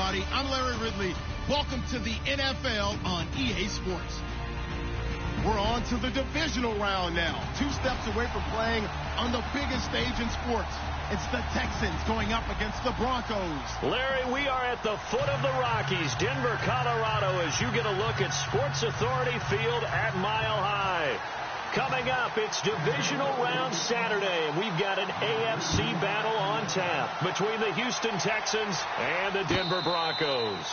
everybody. I'm Larry Ridley. Welcome to the NFL on EA Sports. We're on to the divisional round now. 2 steps away from playing on the biggest stage in sports. It's the Texans going up against the Broncos. Larry, we are at the foot of the Rockies, Denver, Colorado, as you get a look at Sports Authority Field at Mile High. Coming up, it's divisional round Saturday, and we've got an AFC battle on tap between the Houston Texans and the Denver Broncos.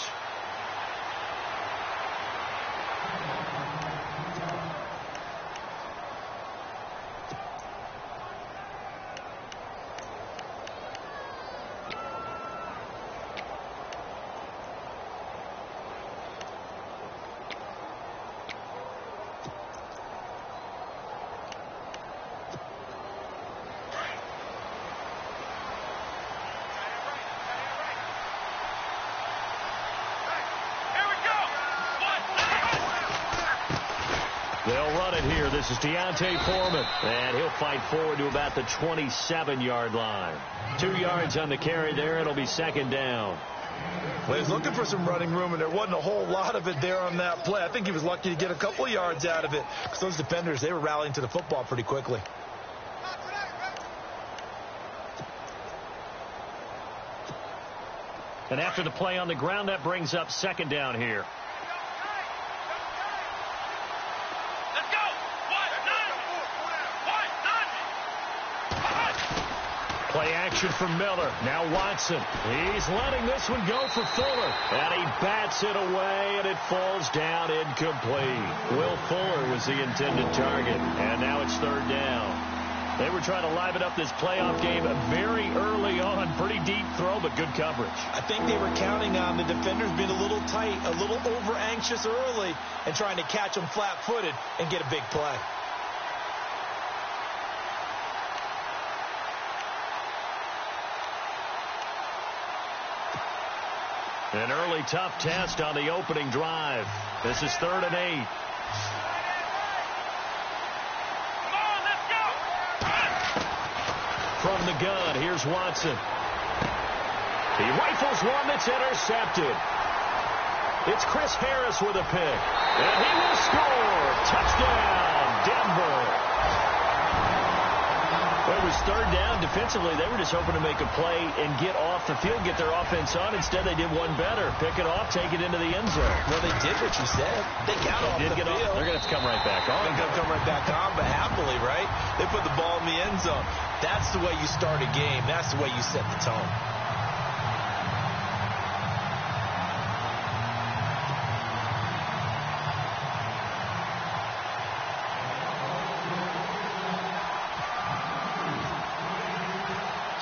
They'll run it here. This is Deontay Foreman, and he'll fight forward to about the 27-yard line. 2 yards on the carry there. It'll be second down. Well, he's looking for some running room, and there wasn't a whole lot of it there on that play. I think he was lucky to get a couple of yards out of it because those defenders, they were rallying to the football pretty quickly. And after the play on the ground, that brings up second down here. Play action for Miller. Now Watson. He's letting this one go for Fuller. And he bats it away, and it falls down incomplete. Will Fuller was the intended target. And now it's third down. They were trying to liven up this playoff game very early on. Pretty deep throw, but good coverage. I think they were counting on the defenders being a little tight, a little over-anxious early, and trying to catch them flat-footed and get a big play. An early tough test on the opening drive. This is 3rd and 8. Come on, let's go. From the gun, here's Watson. He rifles one that's intercepted. It's Chris Harris with a pick. And he will score. Touchdown, Denver. Well, it was third down. Defensively, they were just hoping to make a play and get off the field, get their offense on. Instead, they did one better. Pick it off, take it into the end zone. Well, they did what you said. They got off the field. They're going to have to come right back on. They're going to come right back on, but happily, right? They put the ball in the end zone. That's the way you start a game. That's the way you set the tone.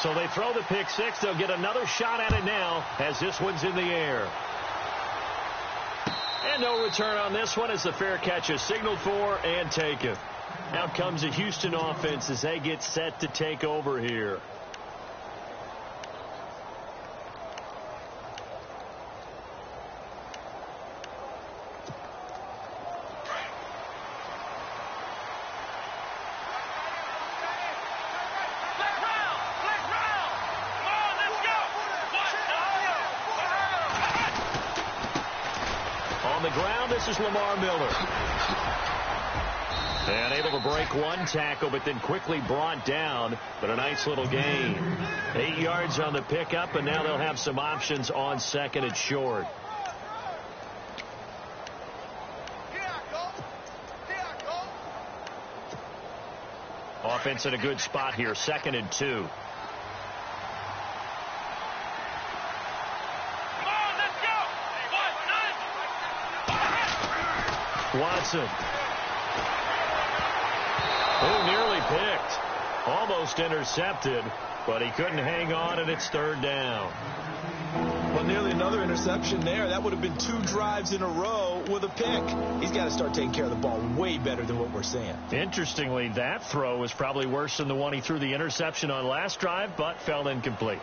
So they throw the pick six. They'll get another shot at it now as this one's in the air. And no return on this one as the fair catch is signaled for and taken. Out comes the Houston offense as they get set to take over here. This is Lamar Miller. And able to break one tackle, but then quickly brought down. But a nice little gain. 8 yards on the pickup, and now they'll have some options on second and short. Offense in a good spot here, 2nd and 2. Watson. Oh, nearly picked. Almost intercepted, but he couldn't hang on, and it's 3rd down. Well, nearly another interception there. That would have been 2 drives in a row with a pick. He's got to start taking care of the ball way better than what we're seeing. Interestingly, that throw was probably worse than the one he threw the interception on last drive, but fell incomplete.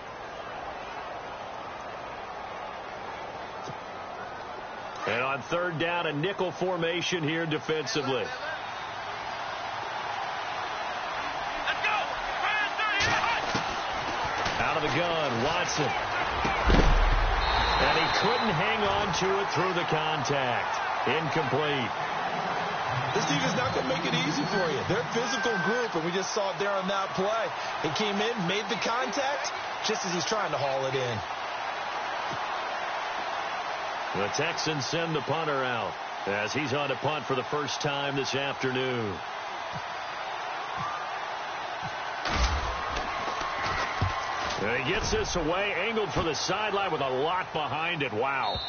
And on 3rd down, a nickel formation here defensively. Let's go. Out of the gun, Watson. And he couldn't hang on to it through the contact. Incomplete. This team is not going to make it easy for you. They're a physical group, and we just saw it there on that play. He came in, made the contact, just as he's trying to haul it in. The Texans send the punter out as he's on to punt for the first time this afternoon. And he gets this away, angled for the sideline with a lot behind it. Wow.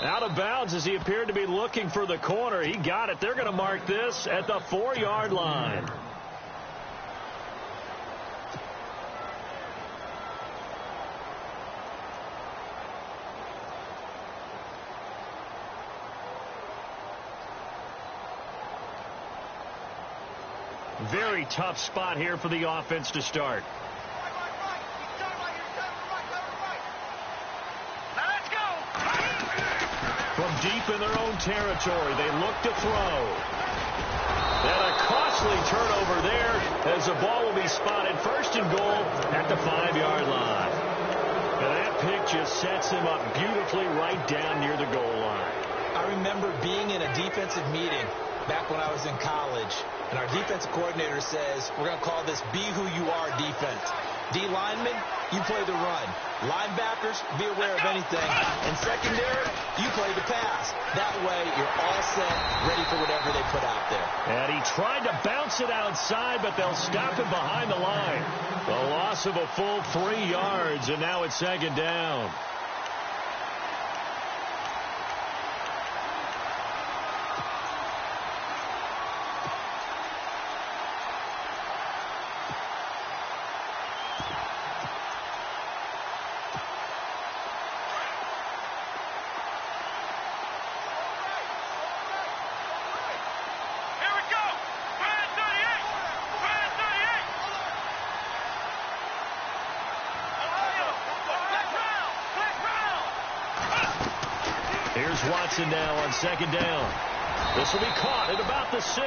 Out of bounds as he appeared to be looking for the corner. He got it. They're going to mark this at the 4-yard line. Very tough spot here for the offense to start. From deep in their own territory, they look to throw. And a costly turnover there as the ball will be spotted first and goal at the 5-yard line. And that pick just sets him up beautifully right down near the goal line. I remember being in a defensive meeting back when I was in college, and our defensive coordinator says, we're going to call this Be Who You Are defense. D linemen, you play the run. Linebackers, be aware of anything. And secondary, you play the pass. That way, you're all set, ready for whatever they put out there. And he tried to bounce it outside, but they'll stop him behind the line. The loss of a full 3 yards, and now it's second down. Here's Watson now on second down. This will be caught at about the 6.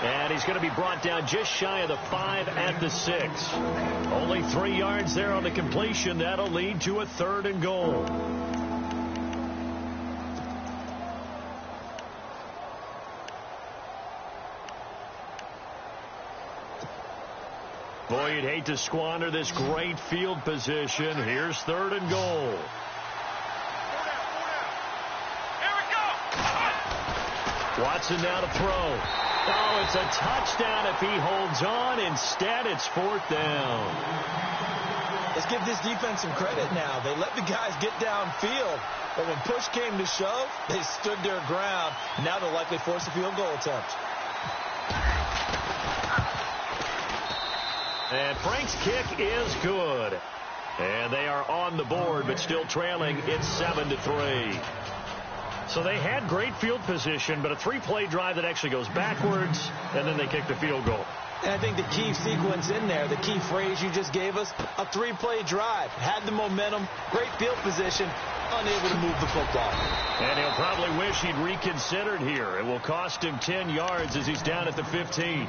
And he's going to be brought down just shy of the 5 at the 6. Only 3 yards there on the completion. That'll lead to a 3rd and goal. Boy, you'd hate to squander this great field position. Here's 3rd and goal. Watson now to throw. Oh, it's a touchdown if he holds on. Instead, it's 4th down. Let's give this defense some credit now. They let the guys get downfield, but when push came to shove, they stood their ground. Now they'll likely force a field goal attempt. And Frank's kick is good. And they are on the board, but still trailing. It's 7-3. So they had great field position, but a 3-play drive that actually goes backwards, and then they kick the field goal. And I think the key sequence in there, the key phrase you just gave us, a 3-play drive. Had the momentum, great field position, unable to move the football. And he'll probably wish he'd reconsidered here. It will cost him 10 yards as he's down at the 15.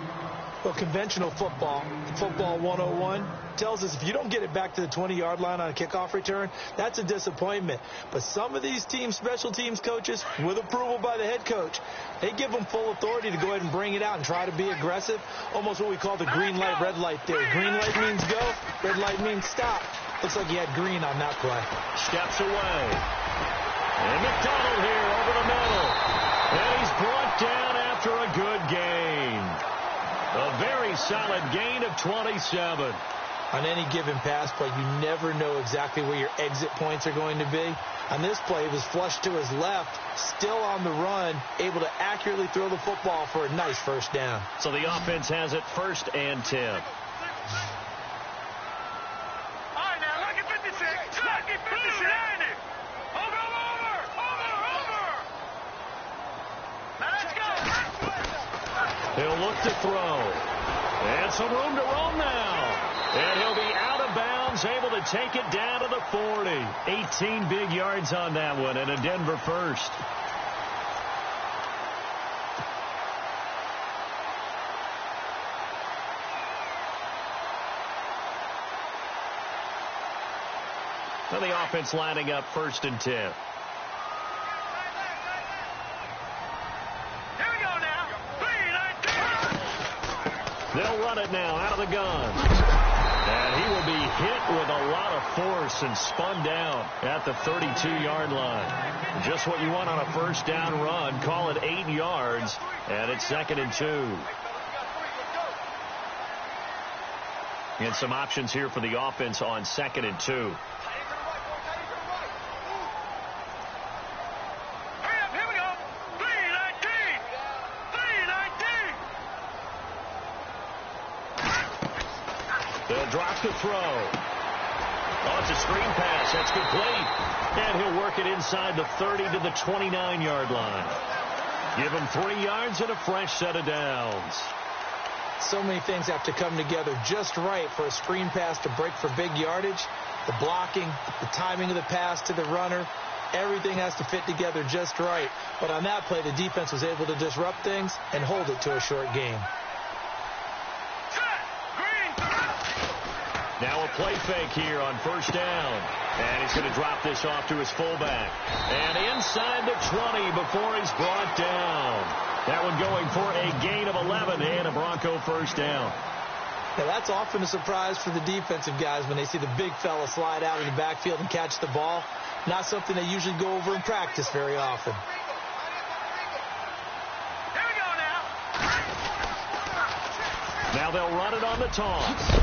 Well, conventional football 101, tells us if you don't get it back to the 20-yard line on a kickoff return, that's a disappointment. But some of these teams, special teams coaches, with approval by the head coach, they give them full authority to go ahead and bring it out and try to be aggressive, almost what we call the green light, red light theory. Green light means go, red light means stop. Looks like he had green on that play. Steps away. And McDonald here over the middle. And he's brought down after a good gain. A very solid gain of 27. On any given pass play, you never know exactly where your exit points are going to be. On this play, it was flushed to his left, still on the run, able to accurately throw the football for a nice first down. So the offense has it 1st and 10. All right, now, look at 56. Look at 56. Over. Now, let's go. He'll look to throw. And some room to roam now. And he'll be out of bounds, able to take it down to the 40. 18 big yards on that one, and a Denver first. And the offense lining up 1st and 10. Here we go now. 3-19. They'll run it now out of the gun. And he will be hit with a lot of force and spun down at the 32-yard line. Just what you want on a 1st down run. Call it 8 yards, and it's 2nd and 2. And some options here for the offense on 2nd and 2. Drop to throw. Oh, it's a screen pass. That's complete. And he'll work it inside the 30 to the 29-yard line. Give him 3 yards and a fresh set of downs. So many things have to come together just right for a screen pass to break for big yardage. The blocking, the timing of the pass to the runner, everything has to fit together just right. But on that play, the defense was able to disrupt things and hold it to a short gain. Now a play fake here on 1st down. And he's going to drop this off to his fullback. And inside the 20 before he's brought down. That one going for a gain of 11 and a Bronco 1st down. Now that's often a surprise for the defensive guys when they see the big fella slide out in the backfield and catch the ball. Not something they usually go over in practice very often. Here we go now. Now they'll run it on the toss.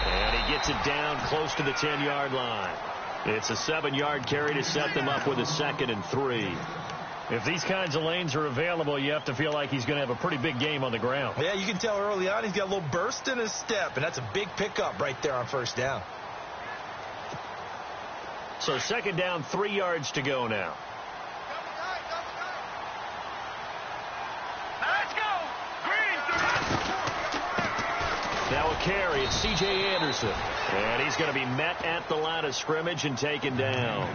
And he gets it down close to the 10-yard line. It's a 7-yard carry to set them up with a 2nd and 3. If these kinds of lanes are available, you have to feel like he's going to have a pretty big game on the ground. Yeah, you can tell early on he's got a little burst in his step, and that's a big pickup right there on 1st down. So 2nd down, 3 yards to go now. Let's go. Green. Now a carry. It's C.J. Anderson. And he's going to be met at the line of scrimmage and taken down.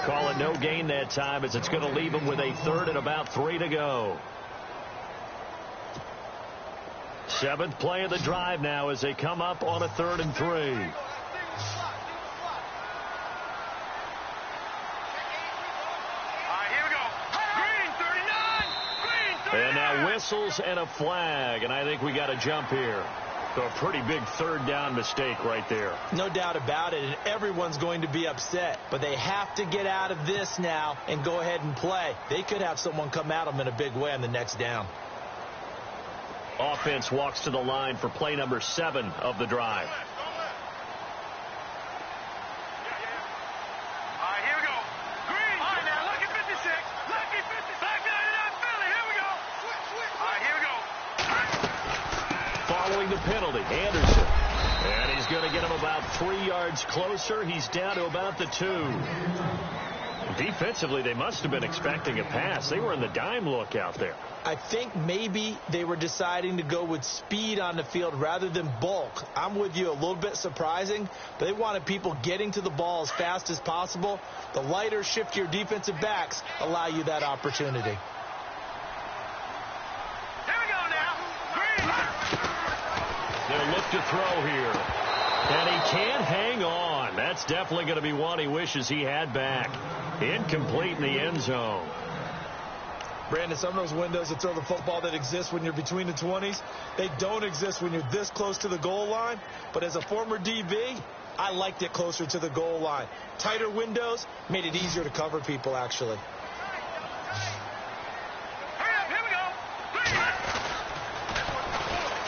Call it no gain that time as it's going to leave him with a 3rd and about 3 to go. 7th play of the drive now as they come up on a 3rd and 3. All right, here we go. Green 39. Green 39. And now whistles and a flag. And I think we got a jump here. So a pretty big 3rd down mistake right there. No doubt about it, and everyone's going to be upset. But they have to get out of this now and go ahead and play. They could have someone come at them in a big way on the next down. Offense walks to the line for play number 7 of the drive. All right, here we go. Green. All right, now look at 56. Look at 56. Back 99 Philly. Here we go. All right, here we go. Following the penalty, Anderson. And he's going to get him about 3 yards closer. He's down to about the 2. Defensively, they must have been expecting a pass. They were in the dime look out there. I think maybe they were deciding to go with speed on the field rather than bulk. I'm with you, a little bit surprising, but they wanted people getting to the ball as fast as possible. The lighter, shiftier defensive backs allow you that opportunity. They'll look to throw here. And he can't hang on. That's definitely going to be one he wishes he had back. Incomplete in the end zone. Brandon, some of those windows to throw the football that exist when you're between the 20s, they don't exist when you're this close to the goal line. But as a former DB, I liked it closer to the goal line. Tighter windows made it easier to cover people, actually.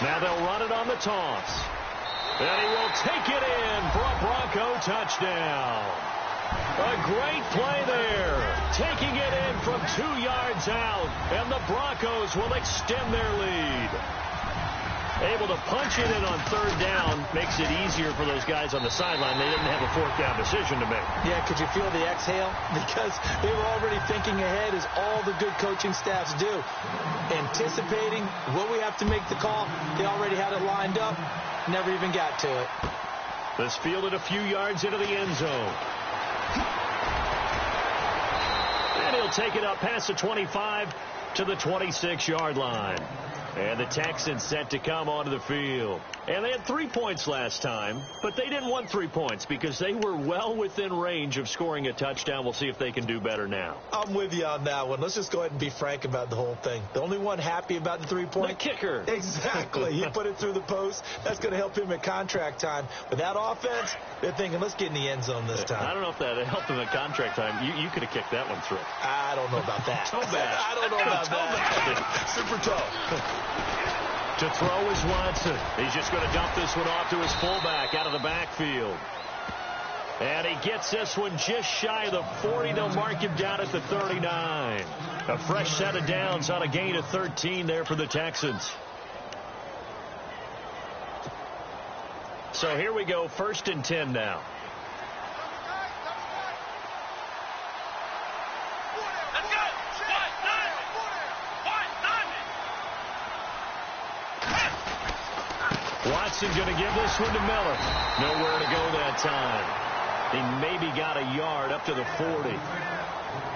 Now they'll run it on the toss. And he will take it in for a Bronco touchdown. A great play there. Taking it in from 2 yards out. And the Broncos will extend their lead. Able to punch it in on 3rd down makes it easier for those guys on the sideline. They didn't have a 4th down decision to make. Yeah, could you feel the exhale? Because they were already thinking ahead, as all the good coaching staffs do. Anticipating, will we have to make the call? They already had it lined up. Never even got to it. This fielded a few yards into the end zone. And he'll take it up past the 25 to the 26-yard line. And the Texans set to come onto the field. And they had 3 points last time, but they didn't want 3 points because they were well within range of scoring a touchdown. We'll see if they can do better now. I'm with you on that one. Let's just go ahead and be frank about the whole thing. The only one happy about the 3-point. The kicker. Exactly. He put it through the post. That's going to help him at contract time. With that offense, they're thinking, let's get in the end zone this time. I don't know if that helped him at contract time. You could have kicked that one through. I don't know about that. Toe bash. I don't know about that. Super toe. To throw is Watson. He's just going to dump this one off to his fullback out of the backfield. And he gets this one just shy of the 40. They'll mark him down at the 39. A fresh set of downs on a gain of 13 there for the Texans. So here we go, 1st and 10 now. Watson going to give this one to Miller. Nowhere to go that time. He maybe got a yard up to the 40.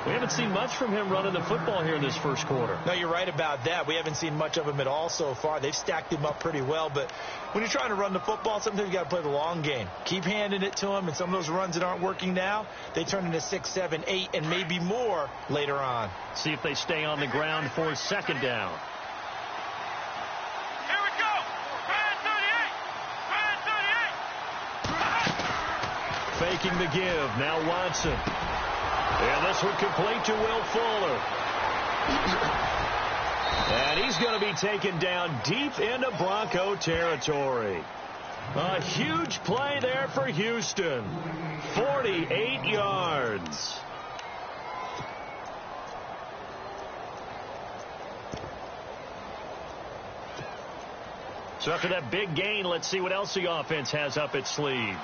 We haven't seen much from him running the football here in this first quarter. No, you're right about that. We haven't seen much of him at all so far. They've stacked him up pretty well, but when you're trying to run the football, sometimes you got to play the long game. Keep handing it to him, and some of those runs that aren't working now, they turn into 6, 7, 8, and maybe more later on. See if they stay on the ground for 2nd down. Faking the give. Now Watson. And this one complete to Will Fuller. And he's going to be taken down deep into Bronco territory. A huge play there for Houston. 48 yards. So after that big gain, let's see what else the offense has up its sleeve.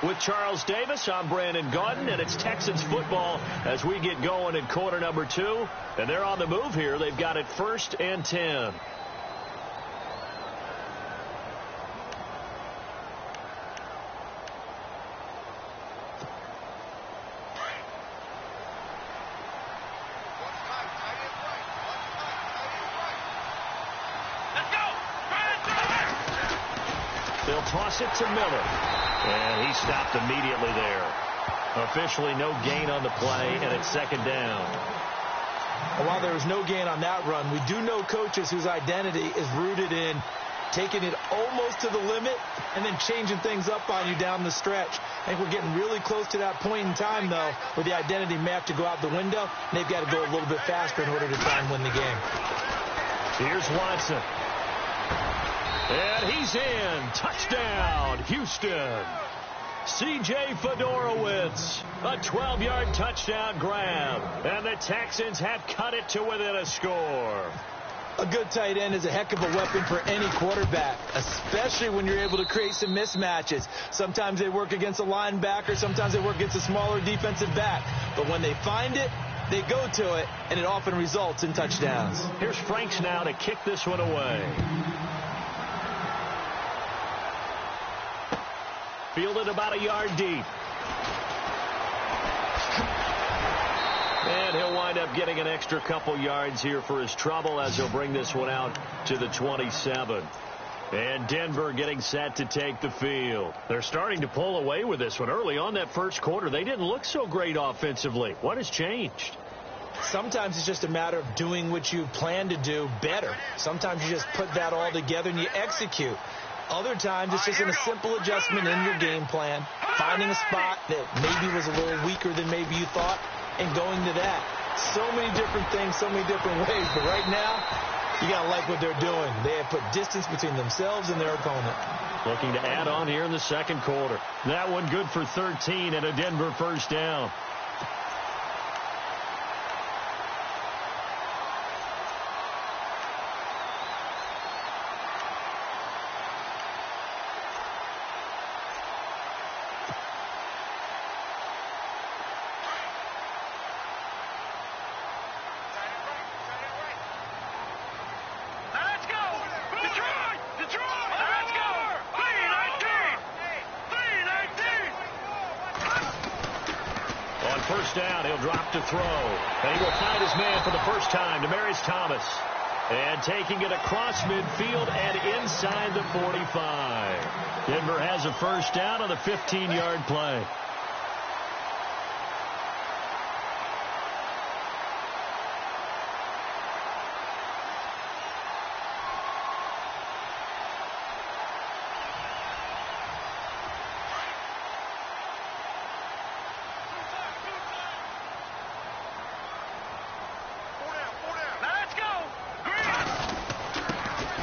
With Charles Davis, I'm Brandon Gaudin, and it's Texans football as we get going in quarter number 2. And they're on the move here. They've got it 1st and 10. They'll toss it to Miller. And he stopped immediately there. Officially no gain on the play, and it's 2nd down. Well, while there was no gain on that run, we do know coaches whose identity is rooted in taking it almost to the limit and then changing things up on you down the stretch. I think we're getting really close to that point in time, though, where the identity may have to go out the window, and they've got to go a little bit faster in order to try and win the game. Here's Watson. And he's in. Touchdown, Houston. C.J. Fedorowicz, a 12-yard touchdown grab. And the Texans have cut it to within a score. A good tight end is a heck of a weapon for any quarterback, especially when you're able to create some mismatches. Sometimes they work against a linebacker. Sometimes they work against a smaller defensive back. But when they find it, they go to it, and it often results in touchdowns. Here's Franks now to kick this one away. Fielded about a yard deep. And he'll wind up getting an extra couple yards here for his trouble as he'll bring this one out to the 27. And Denver getting set to take the field. They're starting to pull away with this one. Early on that first quarter, they didn't look so great offensively. What has changed? Sometimes it's just a matter of doing what you plan to do better. Sometimes you just put that all together and you execute. Other times, it's just a simple adjustment in your game plan, finding a spot that maybe was a little weaker than maybe you thought, and going to that. So many different things, so many different ways. But right now, you got to like what they're doing. They have put distance between themselves and their opponent. Looking to add on here in the second quarter. That one good for 13 and a Denver 1st down. first down. He'll drop to throw. And he will find his man for the first time, Demaryius Thomas. And taking it across midfield and inside the 45. Denver has a first down on the 15-yard play.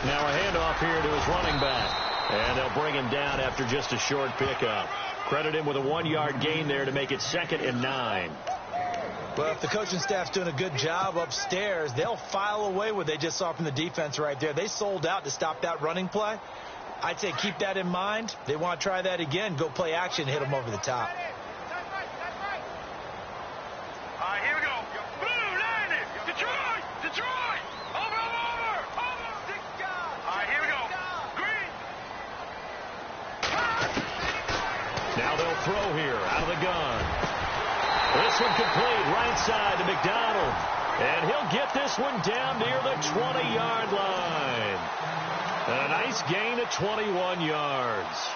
Now a handoff here to his running back. And they'll bring him down after just a short pickup. Credit him with a 1-yard gain there to make it 2nd and 9. Well, if the coaching staff's doing a good job upstairs, they'll file away what they just saw from the defense right there. They sold out to stop that running play. I'd say keep that in mind. They want to try that again. Go play action, hit them over the top. All right, here we go. Blue, 90. Detroit, Detroit. Over. All right, here we go. Green. Now they'll throw here out of the gun. This one complete right side to McDonald. And he'll get this one down near the 20-yard line. And a nice gain of 21 yards.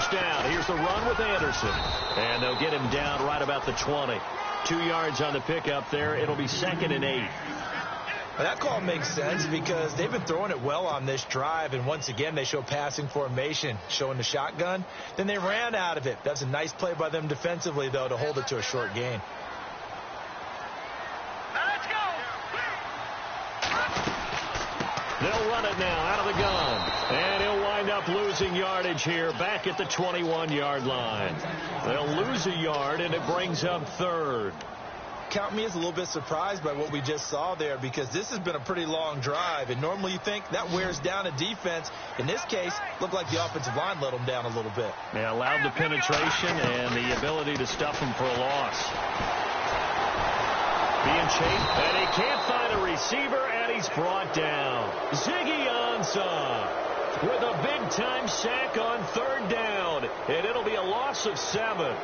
Down. Here's the run with Anderson. And they'll get him down right about the 20. 2 yards on the pickup there. It'll be 2nd and 8. Well, that call makes sense because they've been throwing it well on this drive. And once again, they show passing formation, showing the shotgun. Then they ran out of it. That's a nice play by them defensively, though, to hold it to a short gain. Let's go. They'll run it now out of the gun. And he'll wind up losing yardage here back at the 21-yard line. They'll lose a yard, and it brings up 3rd. Count me as a little bit surprised by what we just saw there because this has been a pretty long drive, and normally you think that wears down a defense. In this case, looked like the offensive line let them down a little bit. They allowed the penetration and the ability to stuff them for a loss. Being chased, and he can't find a receiver, and he's brought down. Ziggy Ansah with a big-time sack on 3rd down, and it'll be a loss of 7.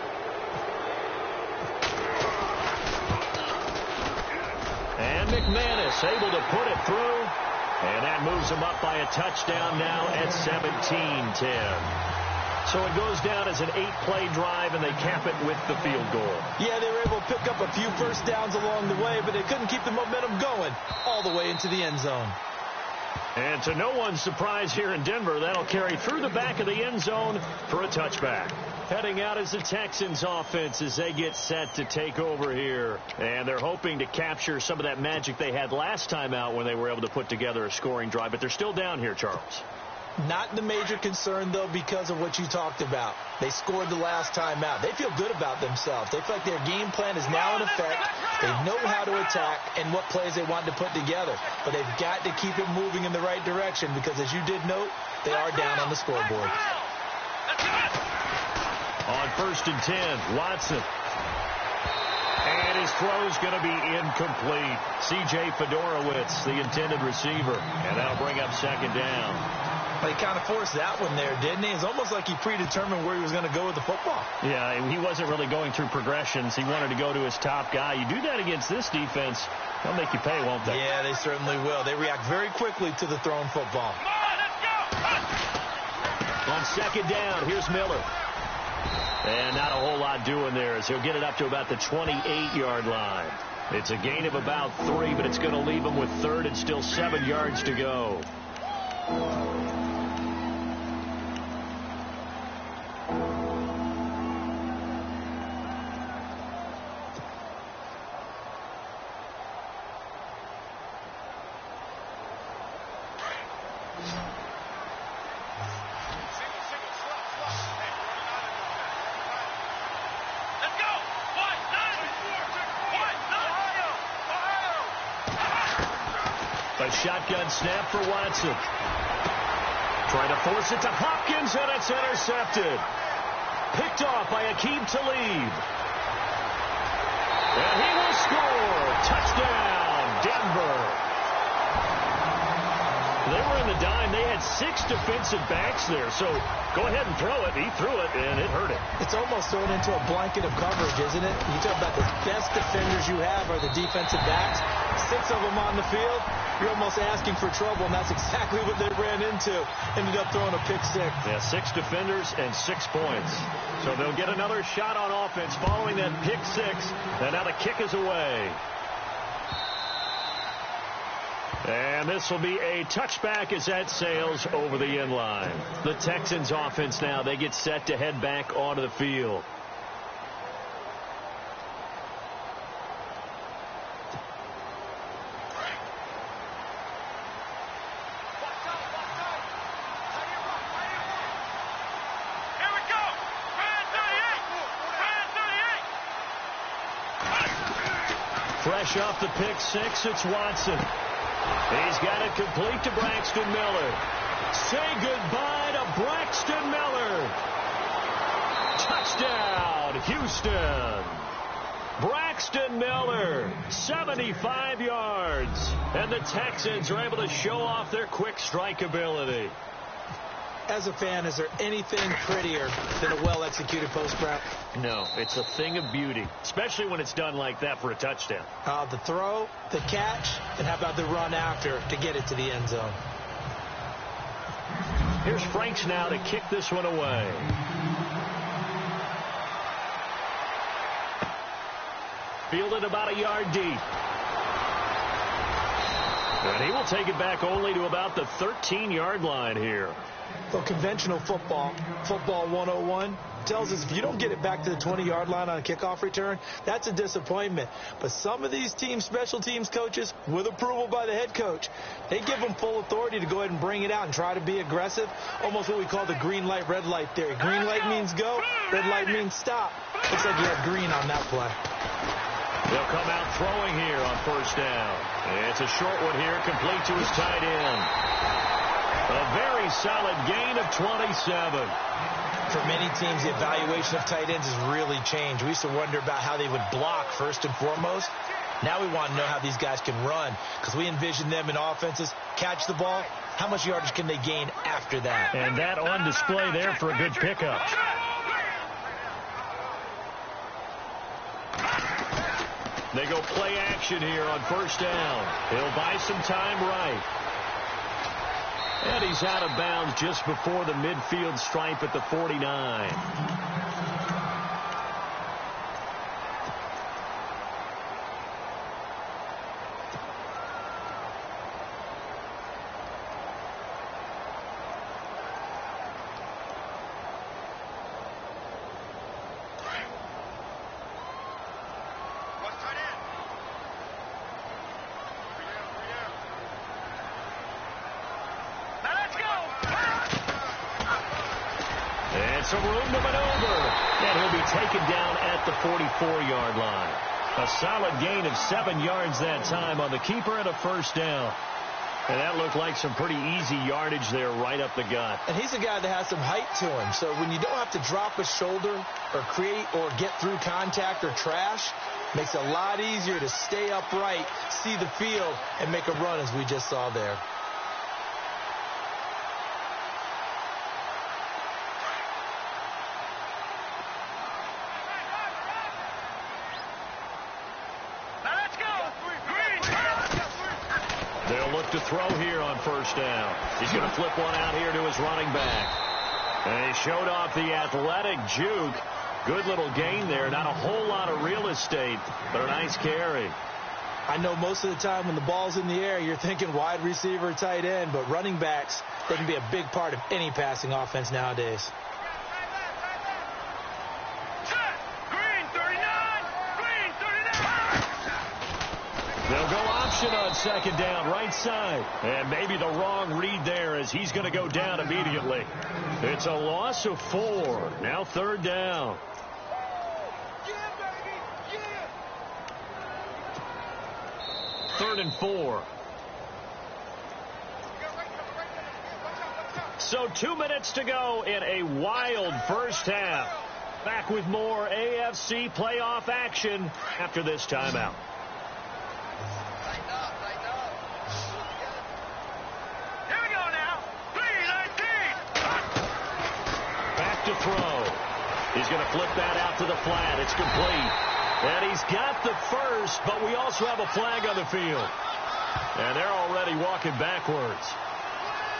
And McManus able to put it through, and that moves him up by a touchdown now at 17-10. So it goes down as an 8-play drive, and they cap it with the field goal. Yeah, they were able to pick up a few first downs along the way, but they couldn't keep the momentum going all the way into the end zone. And to no one's surprise here in Denver, that'll carry through the back of the end zone for a touchback. Heading out is the Texans offense as they get set to take over here. And they're hoping to capture some of that magic they had last time out when they were able to put together a scoring drive. But they're still down here, Charles. Not the major concern, though, because of what you talked about. They scored the last time out. They feel good about themselves. They feel like their game plan is now in effect. They know how to attack and what plays they want to put together. But they've got to keep it moving in the right direction because, as you did note, they are down on the scoreboard. On 1st and 10, Watson. And his throw's going to be incomplete. C.J. Fedorowicz, the intended receiver. And that'll bring up 2nd down. He kind of forced that one there, didn't he? It's almost like he predetermined where he was going to go with the football. Yeah, he wasn't really going through progressions. He wanted to go to his top guy. You do that against this defense, they'll make you pay, won't they? Yeah, they certainly will. They react very quickly to the thrown football. Come on, let's go. On 2nd down, here's Miller. And not a whole lot doing there as he'll get it up to about the 28-yard line. It's a gain of about 3, but it's going to leave him with 3rd and still 7 yards to go. A shotgun snap for Watson. Trying to force it to Hopkins, and it's intercepted. Picked off by Aqib Talib. And he will score. Touchdown, Denver. They were in the dime. They had 6 defensive backs there. So go ahead and throw it. He threw it, and it hurt it. It's almost thrown into a blanket of coverage, isn't it? You talk about the best defenders you have are the defensive backs. 6 of them on the field. You're almost asking for trouble, and that's exactly what they ran into. Ended up throwing a pick-6. Yeah, 6 defenders and 6 points. So they'll get another shot on offense following that pick-6. And now the kick is away. And this will be a touchback as that sails over the end line. The Texans offense now, they get set to head back onto the field. Fresh off the pick-6, it's Watson. He's got it complete to Braxton Miller. Say goodbye to Braxton Miller. Touchdown, Houston. Braxton Miller, 75 yards. And the Texans are able to show off their quick strike ability. As a fan, is there anything prettier than a well-executed post route? No, it's a thing of beauty, especially when it's done like that for a touchdown. The throw, the catch, and how about the run after to get it to the end zone? Here's Franks now to kick this one away. Fielded about a yard deep. And he will take it back only to about the 13-yard line here. Well, conventional football 101, tells us if you don't get it back to the 20-yard line on a kickoff return, that's a disappointment. But some of these special teams coaches, with approval by the head coach, they give them full authority to go ahead and bring it out and try to be aggressive, almost what we call the green light, red light theory. Green light means go, red light means stop. Looks like you have green on that play. They'll come out throwing here on first down. It's a short one here, complete to his tight end. A very solid gain of 27. For many teams, the evaluation of tight ends has really changed. We used to wonder about how they would block first and foremost. Now we want to know how these guys can run, because we envision them in offenses catch the ball. How much yardage can they gain after that? And that on display there for a good pickup. They go play action here on first down. He'll buy some time right. And he's out of bounds just before the midfield stripe at the 49. Some room to maneuver. And he'll be taken down at the 44-yard line. A solid gain of 7 yards that time on the keeper and a first down. And that looked like some pretty easy yardage there right up the gut. And he's a guy that has some height to him. So when you don't have to drop a shoulder or create or get through contact or trash, makes it a lot easier to stay upright, see the field, and make a run as we just saw there. To throw here on first down. He's going to flip one out here to his running back. And he showed off the athletic juke. Good little gain there. Not a whole lot of real estate, but a nice carry. I know most of the time when the ball's in the air, you're thinking wide receiver, tight end, but running backs, they can be a big part of any passing offense nowadays. They'll go option on second down, right side. And maybe the wrong read there as he's going to go down immediately. It's a loss of 4. Now third down. Third and 4. So 2 minutes to go in a wild first half. Back with more AFC playoff action after this timeout. Here we go now. 3-19. Back to throw. He's going to flip that out to the flat. It's complete. And he's got the first, but we also have a flag on the field. And they're already walking backwards.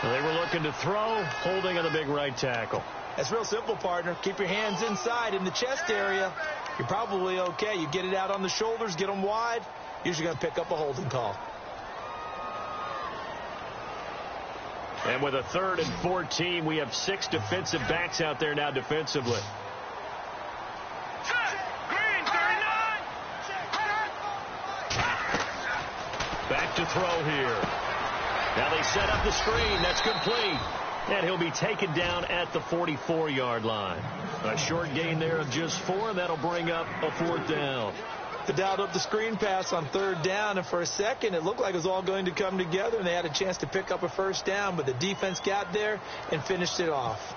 They were looking to throw, holding on the big right tackle. That's real simple, partner. Keep your hands inside in the chest area. You're probably okay. You get it out on the shoulders, get them wide. Usually going to pick up a holding call. And with a 3rd and 14, we have 6 defensive backs out there now defensively. Green, 39. Back to throw here. Now they set up the screen. That's complete. And he'll be taken down at the 44-yard line. A short gain there of just 4, and that'll bring up a 4th down. They dialed up the screen pass on 3rd down, and for a second it looked like it was all going to come together, and they had a chance to pick up a 1st down, but the defense got there and finished it off.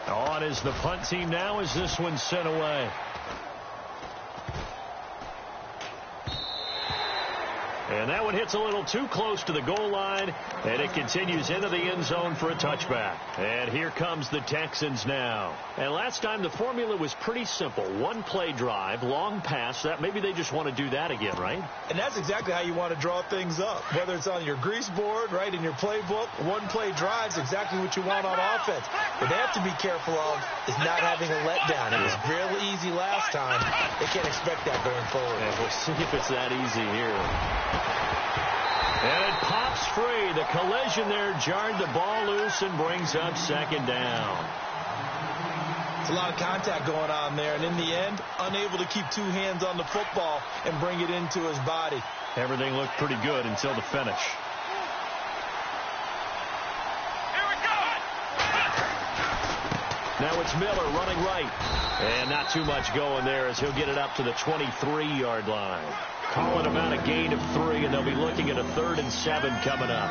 On is the punt team now as this one's sent away. And that one hits a little too close to the goal line, and it continues into the end zone for a touchback. And here comes the Texans now. And last time the formula was pretty simple. 1-play drive, long pass. That maybe they just want to do that again, right? And that's exactly how you want to draw things up. Whether it's on your grease board, right, in your playbook, 1-play drive's exactly what you want on offense. What they have to be careful of is not having a letdown. It was real easy last time. They can't expect that going forward. And we'll see if it's that easy here. And it pops free. The collision there jarred the ball loose and brings up 2nd down. It's a lot of contact going on there, and in the end, unable to keep 2 hands on the football and bring it into his body. Everything looked pretty good until the finish. Here we go. Now it's Miller running right. And not too much going there as he'll get it up to the 23-yard line. Calling about a gain of 3, and they'll be looking at a 3rd and 7 coming up.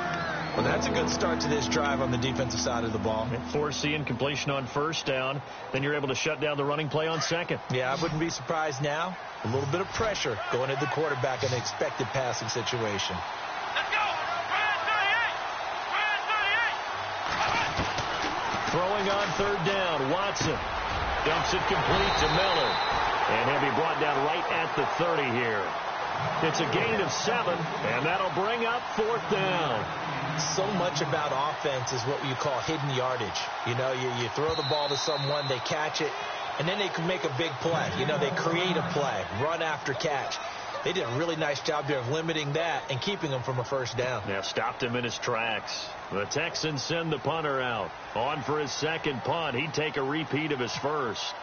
Well, that's a good start to this drive on the defensive side of the ball. Force the incompletion on 1st down. Then you're able to shut down the running play on 2nd. Yeah, I wouldn't be surprised now. A little bit of pressure going at the quarterback in an expected passing situation. Let's go. Throwing on 3rd down, Watson dumps it complete to Miller. And he'll be brought down right at the 30 here. It's a gain of 7, and that'll bring up 4th down. So much about offense is what you call hidden yardage. You know, you throw the ball to someone, they catch it, and then they can make a big play. You know, they create a play, run after catch. They did a really nice job there of limiting that and keeping him from a 1st down. Yeah, stopped him in his tracks. The Texans send the punter out. On for his 2nd punt. He'd take a repeat of his 1st.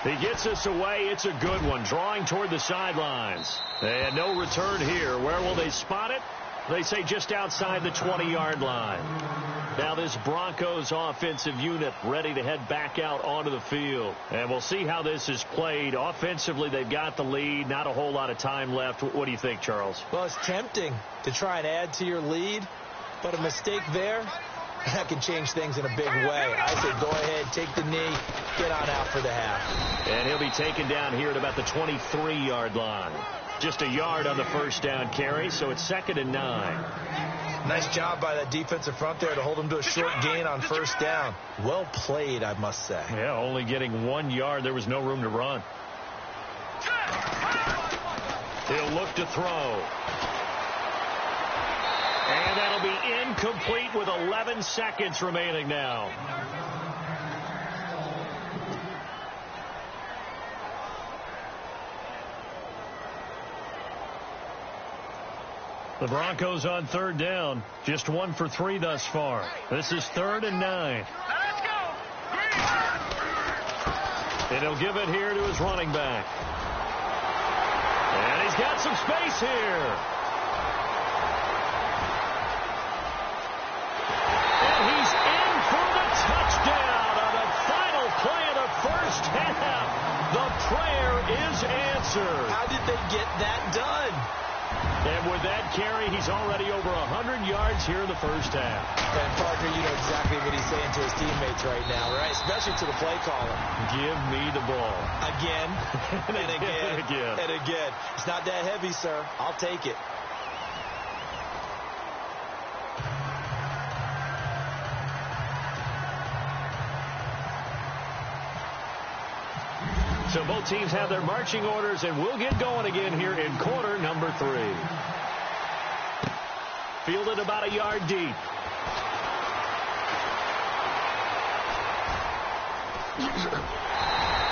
He gets us away. It's a good one. Drawing toward the sidelines. And no return here. Where will they spot it? They say just outside the 20-yard line. Now this Broncos offensive unit ready to head back out onto the field. And we'll see how this is played. Offensively, they've got the lead. Not a whole lot of time left. What do you think, Charles? Well, it's tempting to try and add to your lead, but a mistake there, that can change things in a big way. I say go ahead, take the knee, get on out for the half. And he'll be taken down here at about the 23-yard line. Just a yard on the 1st down carry, so it's 2nd and 9. Nice job by that defensive front there to hold him to a short gain on 1st down. Well played, I must say. Yeah, only getting 1 yard. There was no room to run. He'll look to throw. And that'll be incomplete with 11 seconds remaining now. The Broncos on 3rd down. Just 1 for 3 thus far. This is 3rd and 9. Let's go. And he'll give it here to his running back. And he's got some space here. prayer is answered. How did they get that done? And with that carry, he's already over 100 yards here in the first half. And Parker, you know exactly what he's saying to his teammates right now, right? Especially to the play caller. Give me the ball. Again, and again, and again. and again. It's not that heavy, sir. I'll take it. So both teams have their marching orders, and we'll get going again here in quarter number 3. Fielded about a yard deep.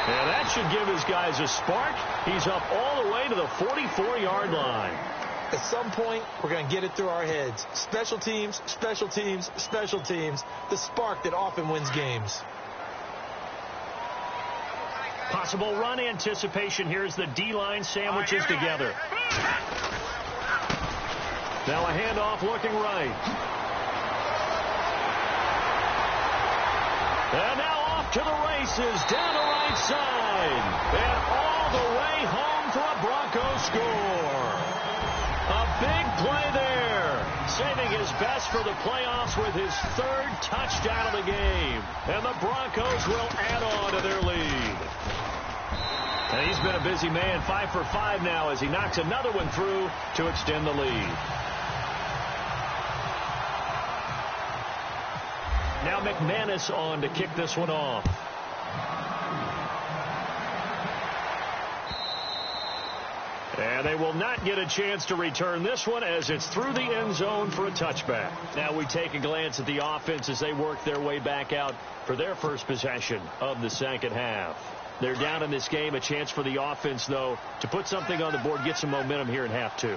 And that should give his guys a spark. He's up all the way to the 44-yard line. At some point, we're going to get it through our heads. Special teams, special teams, special teams. The spark that often wins games. Possible run anticipation here as the D-line sandwiches together. Now a handoff looking right. And now off to the races down the right side. And all the way home for a Bronco score. A big play there. Saving his best for the playoffs with his 3rd touchdown of the game. And the Broncos will add on to their lead. And he's been a busy man, 5 for 5 now as he knocks another one through to extend the lead. Now McManus on to kick this one off. And they will not get a chance to return this one as it's through the end zone for a touchback. Now we take a glance at the offense as they work their way back out for their first possession of the second half. They're down in this game. A chance for the offense, though, to put something on the board, get some momentum here in half 2.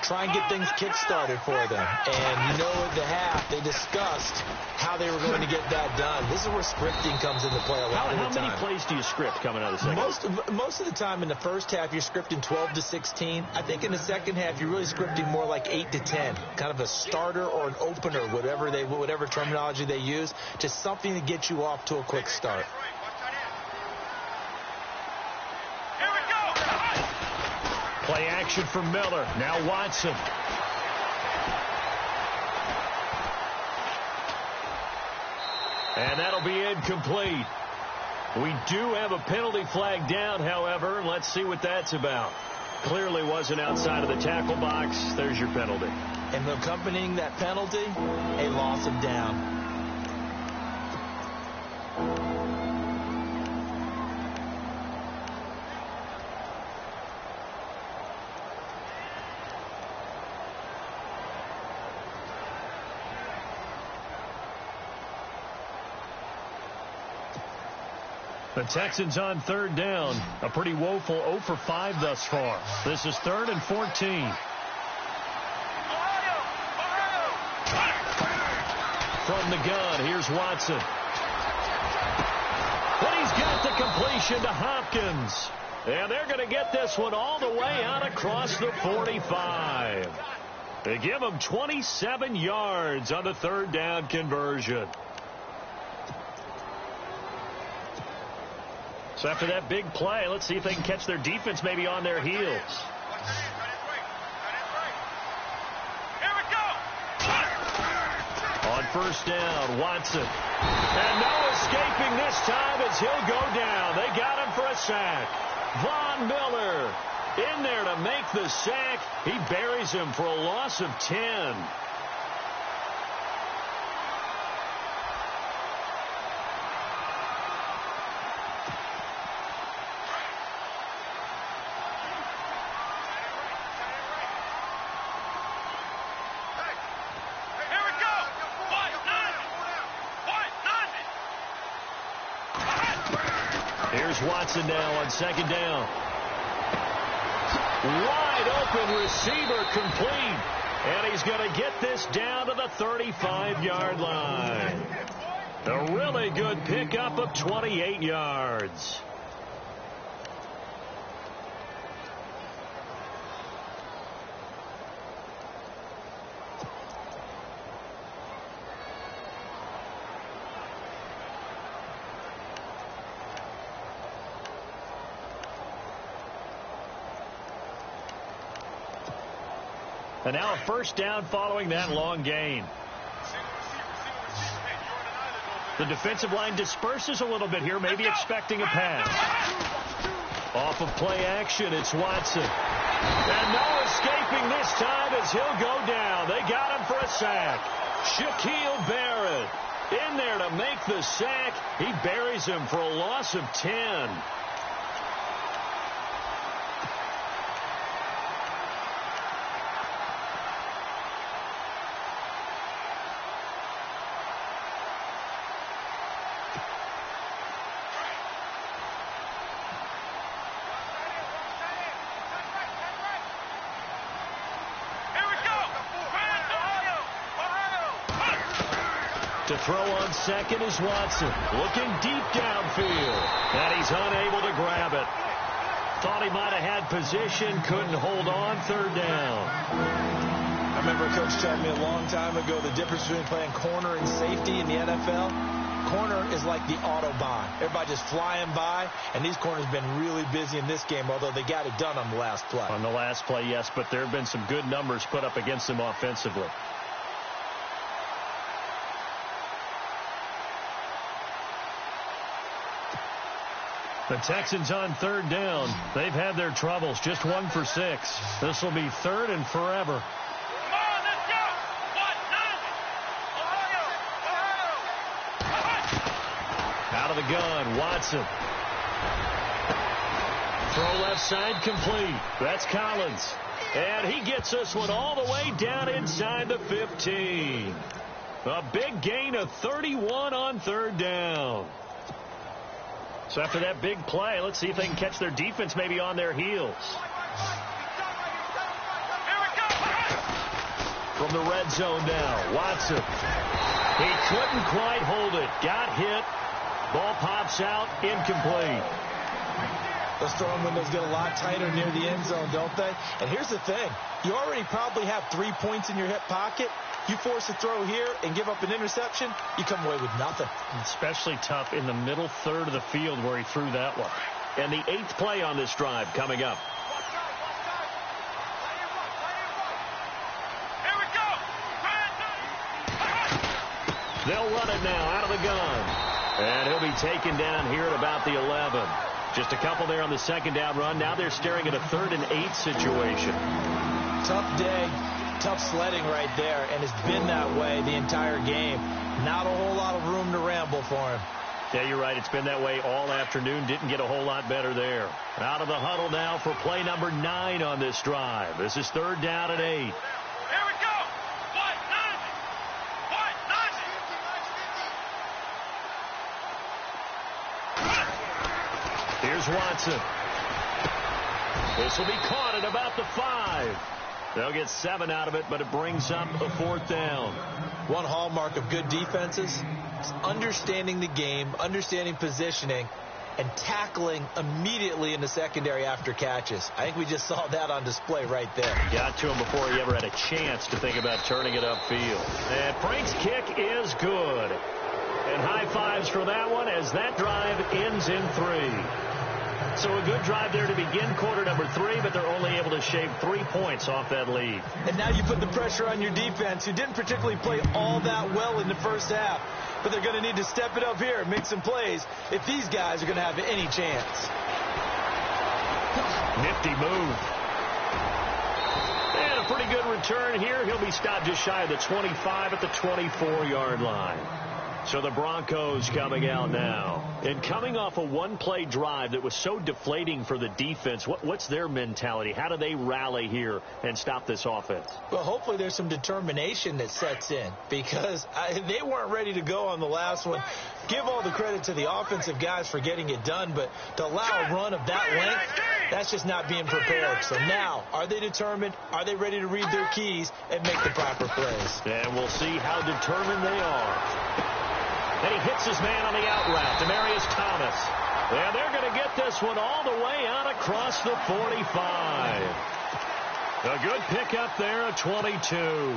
Try and get things kick-started for them. And you know at the half, they discussed how they were going to get that done. This is where scripting comes into play a lot of the time. How many plays do you script coming out of the second half? Most of the time in the first half, you're scripting 12 to 16. I think in the second half, you're really scripting more like 8 to 10. Kind of a starter or an opener, whatever terminology they use. Just something to get you off to a quick start. Play action for Miller. Now Watson. And that'll be incomplete. We do have a penalty flag down, however. Let's see what that's about. Clearly wasn't outside of the tackle box. There's your penalty. And accompanying that penalty, a loss of down. The Texans on 3rd down. A pretty woeful 0 for 5 thus far. This is 3rd and 14. From the gun, here's Watson. But he's got the completion to Hopkins. And they're going to get this one all the way out across the 45. They give him 27 yards on the 3rd down conversion. So after that big play, let's see if they can catch their defense maybe on their heels. Here we go. On 1st down, Watson. And no escaping this time as he'll go down. They got him for a sack. Von Miller in there to make the sack. He buries him for a loss of 10. Watson now on 2nd down. Wide open receiver complete. And he's going to get this down to the 35-yard line. A really good pickup of 28 yards. And now a first down following that long gain. The defensive line disperses a little bit here, maybe expecting a pass. Off of play action, it's Watson. And no escaping this time as he'll go down. They got him for a sack. Shaquille Barrett in there to make the sack. He buries him for a loss of 10. To throw on second is Watson. Looking deep downfield. And he's unable to grab it. Thought he might have had position. Couldn't hold on. Third down. I remember a coach telling me a long time ago the difference between playing corner and safety in the NFL. Corner is like the Autobahn. Everybody just flying by. And these corners have been really busy in this game, although they got it done on the last play. On the last play, yes, but there have been some good numbers put up against them offensively. The Texans on third down. They've had their troubles. Just 1 for 6. This will be third and forever. Come on, let's go. Ohio. Out of the gun, Watson. Throw left side complete. That's Collins. And he gets this one all the way down inside the 15. A big gain of 31 on third down. So after that big play, let's see if they can catch their defense maybe on their heels. From the red zone now, Watson. He couldn't quite hold it. Got hit. Ball pops out, incomplete. Those throwing windows get a lot tighter near the end zone, don't they? And here's the thing. You already probably have 3 points in your hip pocket. You force a throw here and give up an interception, you come away with nothing. Especially tough in the middle third of the field where he threw that one. And the 8th play on this drive coming up. Here we go. They'll run it now out of the gun. And he'll be taken down here at about the 11. Just a couple there on the second down run. Now they're staring at a 3rd and 8 situation. Tough day. Tough sledding right there, and it's been that way the entire game. Not a whole lot of room to ramble for him. Yeah, you're right. It's been that way all afternoon. Didn't get a whole lot better there. Out of the huddle now for play number 9 on this drive. This is 3rd down and 8. Here we go. Here's Watson. This will be caught at about the 5. They'll get 7 out of it, but it brings up a 4th down. One hallmark of good defenses is understanding the game, understanding positioning, and tackling immediately in the secondary after catches. I think we just saw that on display right there. Got to him before he ever had a chance to think about turning it upfield. And Frank's kick is good. And high fives for that one as that drive ends in 3. So a good drive there to begin quarter number 3, but they're only able to shave 3 points off that lead. And now you put the pressure on your defense, who didn't particularly play all that well in the first half. But they're going to need to step it up here and make some plays if these guys are going to have any chance. Nifty move. And a pretty good return here. He'll be stopped just shy of the 25 at the 24-yard line. So the Broncos coming out now. And coming off a one-play drive that was so deflating for the defense, what's their mentality? How do they rally here and stop this offense? Well, hopefully there's some determination that sets in because they weren't ready to go on the last one. Give all the credit to the offensive guys for getting it done, but to allow a run of that length, that's just not being prepared. So now, are they determined? Are they ready to read their keys and make the proper plays? And we'll see how determined they are. And he hits his man on the out route, Demaryius Thomas. And they're going to get this one all the way out across the 45. A good pickup there at 22.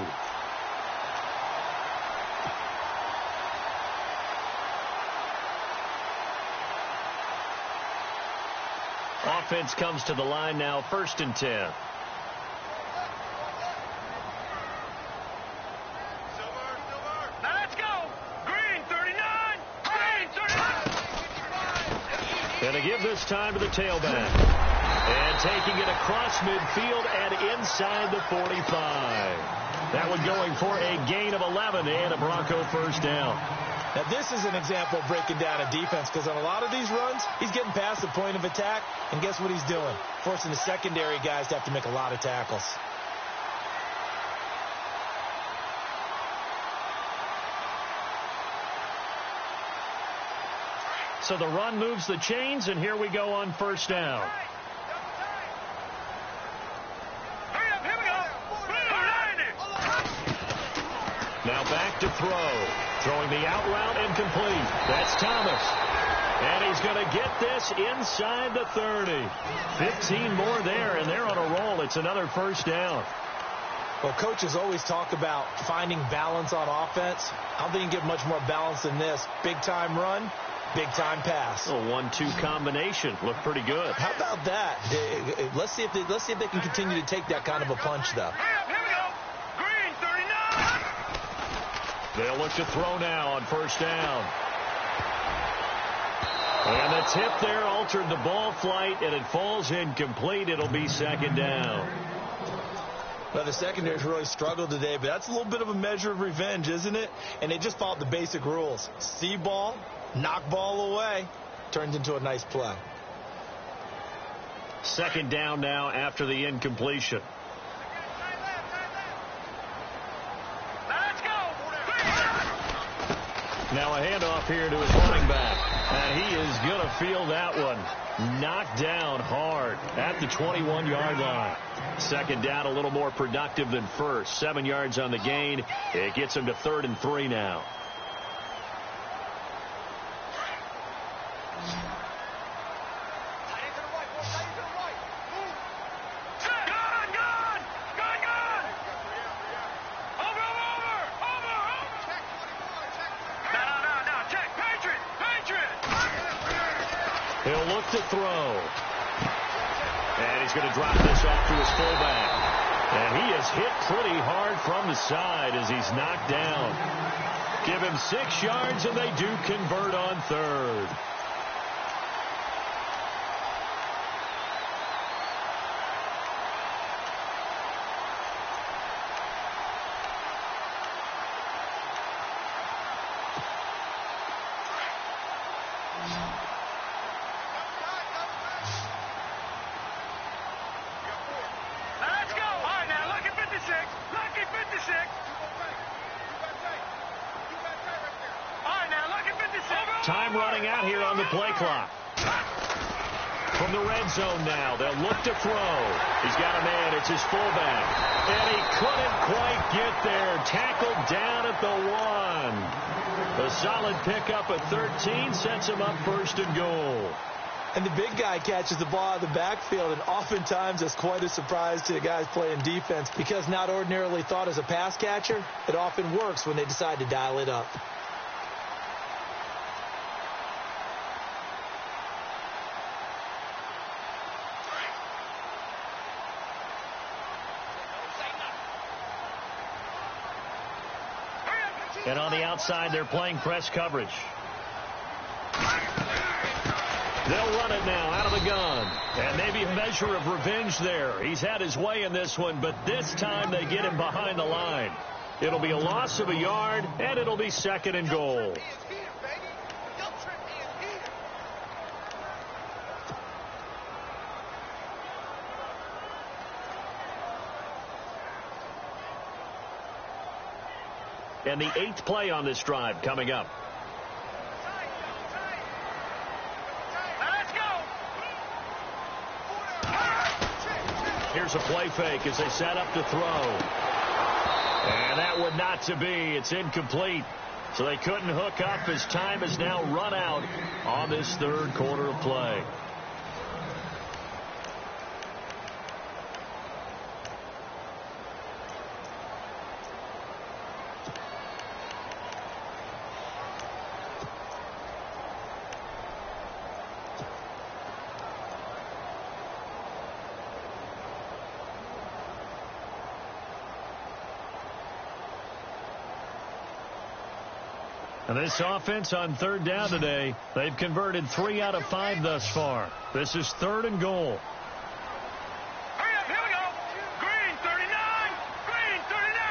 Offense comes to the line now, 1st and 10. this time to the tailback. And taking it across midfield and inside the 45. That one going for a gain of 11 and a Bronco first down. Now, this is an example of breaking down a defense, because on a lot of these runs, he's getting past the point of attack, and guess what he's doing? Forcing the secondary guys to have to make a lot of tackles. So the run moves the chains, and here we go on first down. Now back to throw. Throwing the out route incomplete. That's Thomas. And he's going to get this inside the 30. 15 more there, and they're on a roll. It's another first down. Well, coaches always talk about finding balance on offense. I don't think you can get much more balance than this. Big-time run, big-time pass. A 1-2 combination. Looked pretty good. How about that? Let's see if they can continue to take that kind of a punch, though. They'll look to throw now on first down. And the tip there altered the ball flight, and it falls incomplete. It'll be second down. Well, the secondary's really struggled today, but that's a little bit of a measure of revenge, isn't it? And they just followed the basic rules. See ball, knock ball away, turns into a nice play. Second down now after the incompletion. Now a handoff here to his running back. And he is going to feel that one. Knocked down hard at the 21-yard line. Second down, a little more productive than first. 7 yards on the gain. It gets him to 3rd and 3 now. He'll look to throw. And he's going to drop this off to his fullback. And he is hit pretty hard from the side as he's knocked down. Give him 6 yards, and they do convert on 3rd. Time running out here on the play clock. From the red zone now, they'll look to throw. He's got a man. It's his fullback. And he couldn't quite get there. Tackled down at the 1. A solid pickup at 13 sets him up 1st and goal. And the big guy catches the ball out of the backfield, and oftentimes that's quite a surprise to the guys playing defense, because not ordinarily thought as a pass catcher, it often works when they decide to dial it up. And on the outside, they're playing press coverage. They'll run it now out of the gun. And maybe a measure of revenge there. He's had his way in this one, but this time they get him behind the line. It'll be a loss of a yard, and it'll be 2nd and goal. And the 8th play on this drive coming up. Here's a play fake as they set up to throw. And that would not to be. It's incomplete. So they couldn't hook up as time has now run out on this 3rd quarter of play. And this offense on third down today, they've converted 3 out of 5 thus far. This is 3rd and goal. Hurry up, here we go. Green 39. Green 39.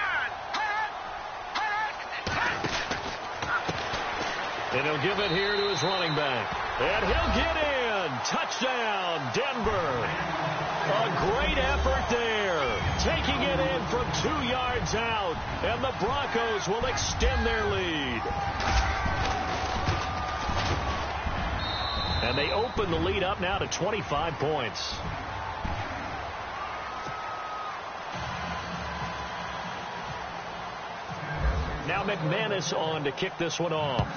And he'll give it here to his running back. And he'll get in. Touchdown, Denver. A great effort there. Taking it in from 2 yards out. And the Broncos will extend their lead. And they open the lead up now to 25 points. Now McManus on to kick this one off.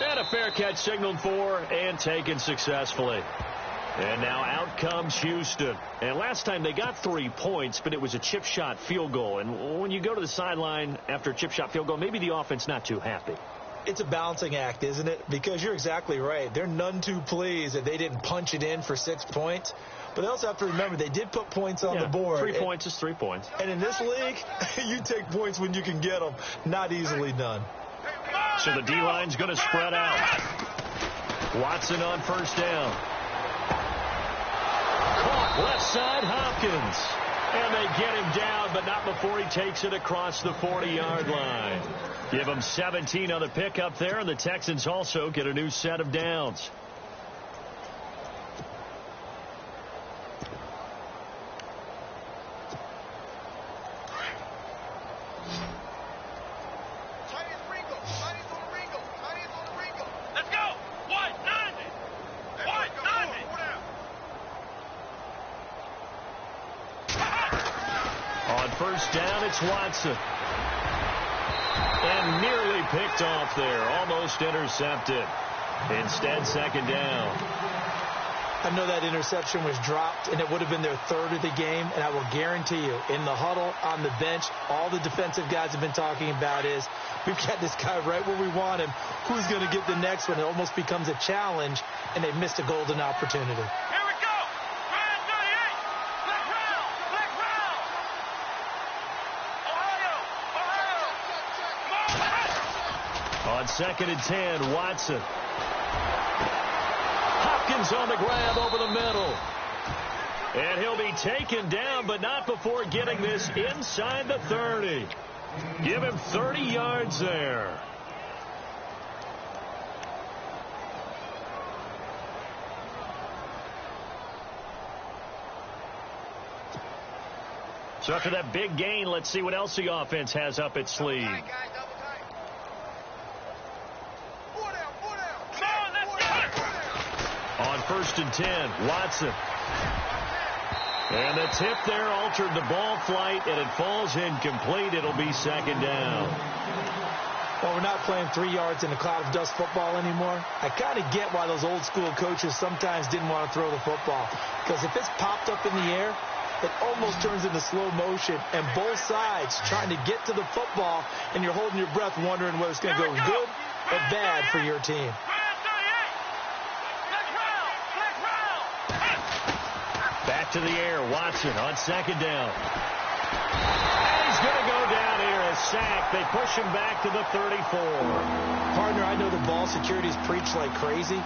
And a fair catch signaled for and taken successfully. And now out comes Houston. And last time they got 3 points, but it was a chip shot field goal. And when you go to the sideline after a chip shot field goal, maybe the offense not too happy. It's a balancing act, isn't it? Because you're exactly right. They're none too pleased that they didn't punch it in for 6 points. But they also have to remember they did put points on the board. 3 points is 3 points. And in this league, you take points when you can get them. Not easily done. So the D-line's going to spread out. Watson on first down. Caught left side, Hopkins. And they get him down, but not before he takes it across the 40-yard line. Give him 17 on the pickup there, and the Texans also get a new set of downs. Let's go. White 90. White 90. On first down, it's Watson. And nearly picked off there. Almost intercepted. Instead, second down. I know that interception was dropped, and it would have been their 3rd of the game. And I will guarantee you, in the huddle, on the bench, all the defensive guys have been talking about is, we've got this guy right where we want him. Who's going to get the next one? It almost becomes a challenge, and they've missed a golden opportunity. Here we go. Grand 38. Black round. Black round. Ohio. On 2nd and 10, Watson. Hopkins on the grab over the middle. And he'll be taken down, but not before getting this inside the 30. Give him 30 yards there. So after that big gain, let's see what else the offense has up its sleeve. On 1st and 10, Watson. And the tip there altered the ball flight, and it falls incomplete. It'll be second down. Well, we're not playing 3 yards in a cloud of dust football anymore. I kind of get why those old school coaches sometimes didn't want to throw the football. Because if it's popped up in the air, it almost turns into slow motion, and both sides trying to get to the football, and you're holding your breath wondering whether it's going to go good or bad for your team. Back to the air, Watson on second down. And he's going to go down here, a sack. They push him back to the 34. Partner, I know the ball security is preached like crazy,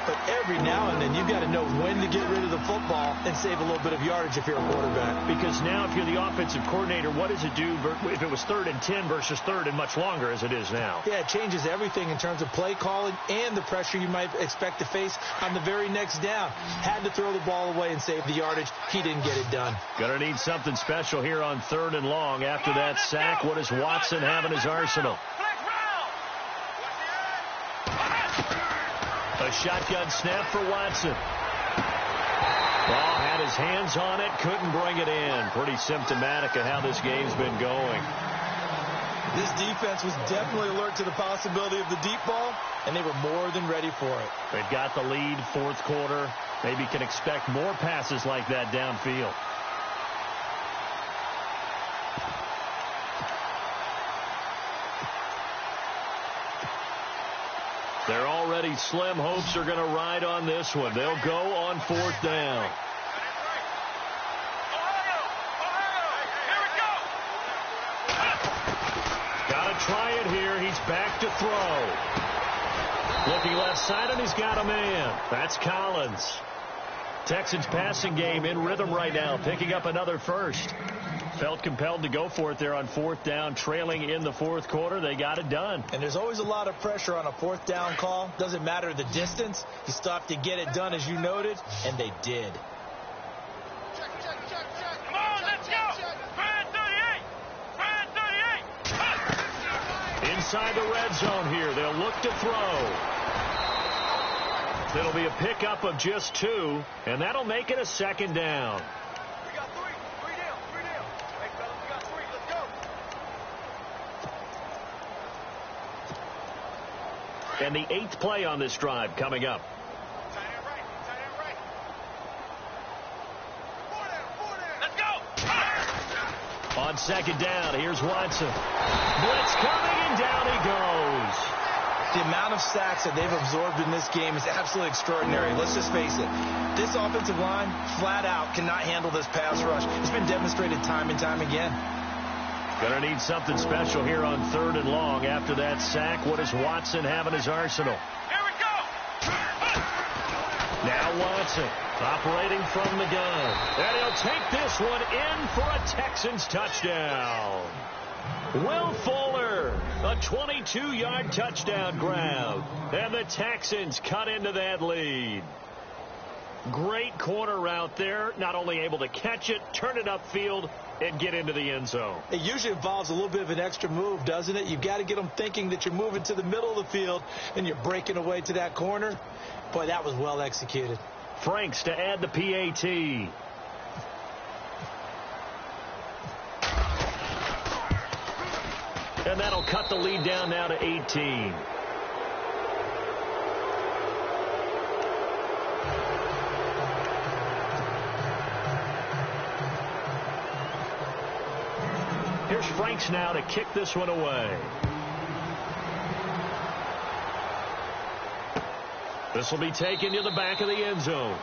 but every now and then you've got to know when to get rid of the football and save a little bit of yardage if you're a quarterback. Because now if you're the offensive coordinator, what does it do if it was 3rd and 10 versus 3rd and much longer as it is now? Yeah, it changes everything in terms of play calling and the pressure you might expect to face on the very next down. Had to throw the ball away and save the yardage. He didn't get it done. Gonna need something special here on 3rd and long. After that sack, what does Watson have in his arsenal? A shotgun snap for Watson. Ball had his hands on it, couldn't bring it in. Pretty symptomatic of how this game's been going. This defense was definitely alert to the possibility of the deep ball, and they were more than ready for it. They've got the lead, 4th quarter. Maybe can expect more passes like that downfield. They're already slim hopes are going to ride on this one. They'll go on 4th down. try it here. He's back to throw. Looking left side, and he's got a man. That's Collins. Texans passing game in rhythm right now, picking up another first. Felt compelled to go for it there on fourth down, trailing in the fourth quarter. They got it done. And there's always a lot of pressure on a fourth down call. Doesn't matter the distance. You still have to get it done, as you noted, and they did. Come on, let's go. Brad 38. Brad 38. Inside the red zone here. They'll look to throw. It'll be a pickup of just 2, and that'll make it a second down. We got 3. 3 down. 3 down. Hey, fellas, we got 3. Let's go. And the 8th play on this drive coming up. Tight end right. Tight end right. 4 down. Let's go. On second down, here's Watson. Blitz coming, and down he goes. The amount of sacks that they've absorbed in this game is absolutely extraordinary. Let's just face it. This offensive line, flat out, cannot handle this pass rush. It's been demonstrated time and time again. Gonna need something special here on 3rd and long. After that sack, what does Watson have in his arsenal? Here we go. Now Watson operating from the gun. And he'll take this one in for a Texans touchdown. Will Fuller, a 22-yard touchdown grab. And the Texans cut into that lead. Great corner route there. Not only able to catch it, turn it upfield, and get into the end zone. It usually involves a little bit of an extra move, doesn't it? You've got to get them thinking that you're moving to the middle of the field and you're breaking away to that corner. Boy, that was well executed. Franks to add the PAT. And that'll cut the lead down now to 18. Here's Franks now to kick this one away. This will be taken to the back of the end zone.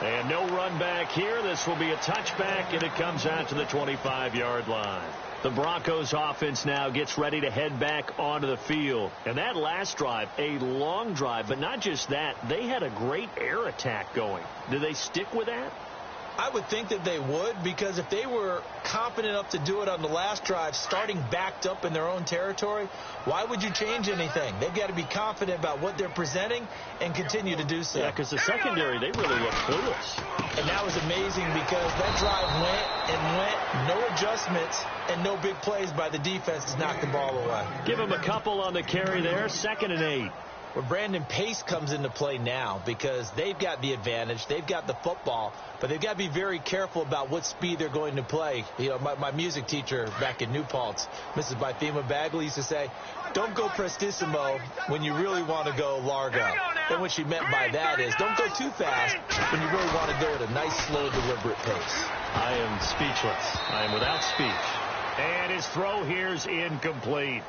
And no run back here. This will be a touchback, and it comes out to the 25-yard line. The Broncos offense now gets ready to head back onto the field. And that last drive, a long drive, but not just that. They had a great air attack going. Do they stick with that? I would think that they would, because if they were confident enough to do it on the last drive, starting backed up in their own territory, why would you change anything? They've got to be confident about what they're presenting and continue to do so. Yeah, because the secondary, they really look clueless. And that was amazing because that drive went, no adjustments, and no big plays by the defense to knock the ball away. Give him a couple on the carry there, 2nd and 8. Where Brandon Pace comes into play now because they've got the advantage. They've got the football, but they've got to be very careful about what speed they're going to play. You know, my music teacher back in New Paltz, Mrs. Bythema Bagley, used to say, don't go prestissimo when you really want to go largo. And what she meant by that is don't go too fast when you really want to go at a nice, slow, deliberate pace. I am speechless. I am without speech. And his throw here's incomplete.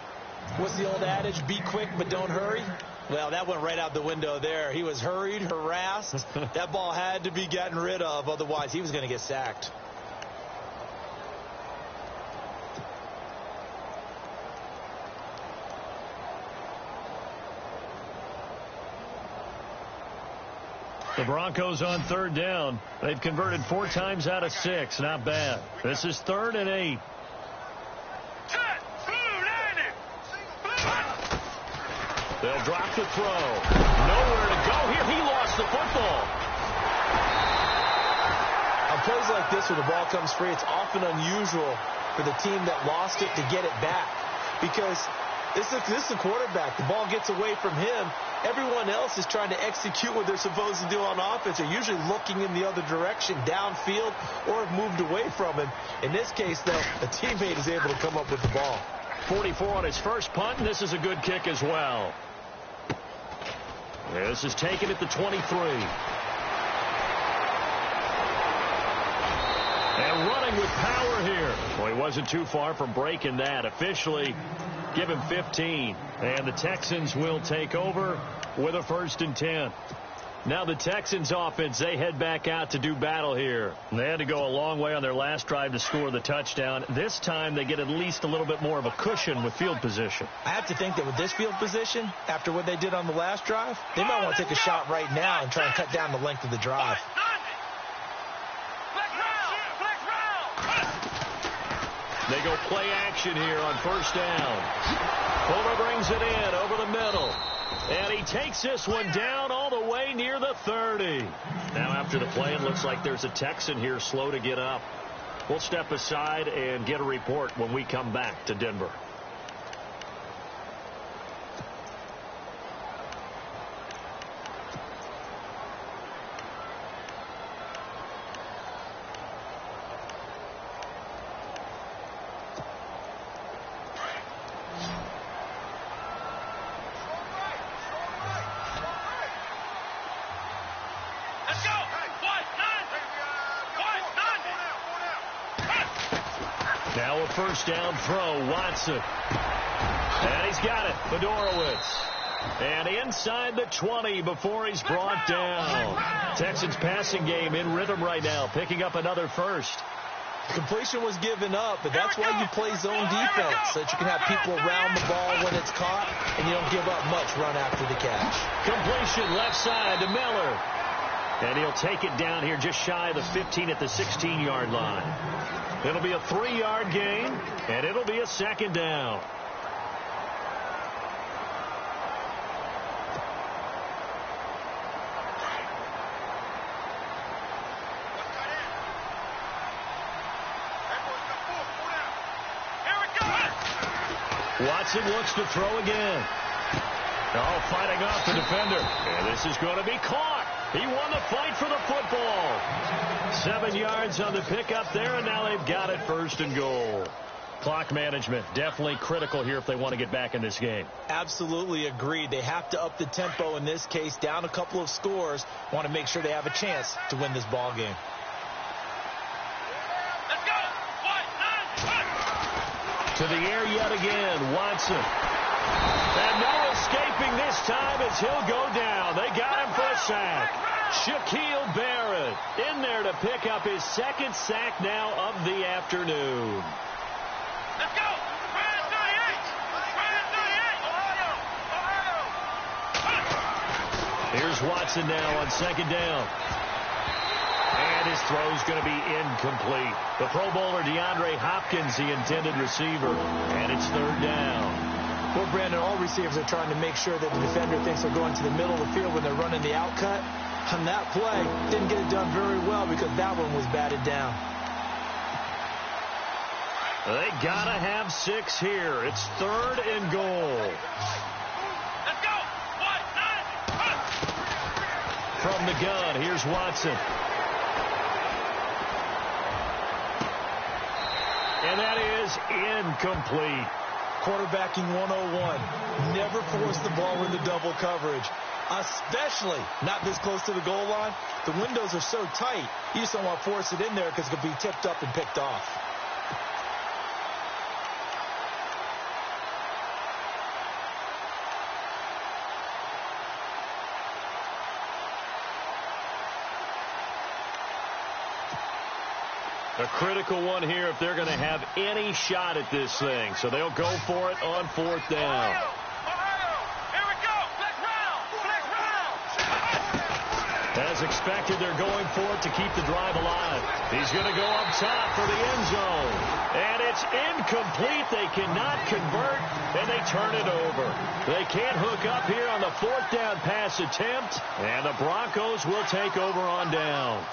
What's the old adage? Be quick, but don't hurry. Well, that went right out the window there. He was hurried, harassed. That ball had to be gotten rid of, otherwise he was going to get sacked. The Broncos on 3rd down. They've converted 4 times out of 6. Not bad. This is 3rd and 8. They'll drop the throw. Nowhere to go here. He lost the football. On plays like this where the ball comes free, it's often unusual for the team that lost it to get it back. Because this is the quarterback. The ball gets away from him. Everyone else is trying to execute what they're supposed to do on offense. They're usually looking in the other direction, downfield, or have moved away from him. In this case, though, a teammate is able to come up with the ball. 44 on his first punt, and this is a good kick as well. This is taken at the 23. And running with power here. Well, he wasn't too far from breaking that. Officially, give him 15. And the Texans will take over with a 1st and 10. Now the Texans offense, they head back out to do battle here. They had to go a long way on their last drive to score the touchdown. This time they get at least a little bit more of a cushion with field position. I have to think that with this field position, after what they did on the last drive, they might want to take a shot right now and try and cut down the length of the drive. They go play action here on first down. Fuller brings it in over the middle. And he takes this one down all the way near the 30. Now after the play, it looks like there's a Texan here slow to get up. We'll step aside and get a report when we come back to Denver. Now a first down throw, Watson. And he's got it, Fedorowicz. And inside the 20 before he's brought down. Texans passing game in rhythm right now, picking up another first. Completion was given up, but that's why you play zone defense, so that you can have people around the ball when it's caught, and you don't give up much run after the catch. Completion left side to Miller. And he'll take it down here just shy of the 15 at the 16-yard line. It'll be a 3-yard gain, and it'll be a second down. Watson looks to throw again. Oh, fighting off the defender. And this is going to be caught. He won the fight for the football. 7 yards on the pickup there, and now they've got it first and goal. Clock management definitely critical here if they want to get back in this game. Absolutely agreed. They have to up the tempo in this case, down a couple of scores. Want to make sure they have a chance to win this ball game. Let's go. 1, 9, 1. To the air yet again, Watson. And no escaping this time as he'll go down. They got him for a sack. Shaquille Barrett in there to pick up his second sack now of the afternoon. Let's go. 38. Ohio. Here's Watson now on second down. And his throw's going to be incomplete. The Pro Bowler DeAndre Hopkins, the intended receiver. And it's third down. Well, Brandon, all receivers are trying to make sure that the defender thinks they're going to the middle of the field when they're running the outcut. On that play, didn't get it done very well because that one was batted down. They got to have 6 here. It's third and goal. Let's go. 1, 9, 1. From the gun, here's Watson. And that is incomplete. Quarterbacking 101. Never force the ball into double coverage, especially not this close to the goal line. The windows are so tight, you just don't want to force it in there because it could be tipped up and picked off. A critical one here if they're going to have any shot at this thing. So they'll go for it on fourth down. Ohio. Here we go. Flex round. As expected, they're going for it to keep the drive alive. He's going to go up top for the end zone. And it's incomplete. They cannot convert, and they turn it over. They can't hook up here on the fourth down pass attempt, and the Broncos will take over on downs.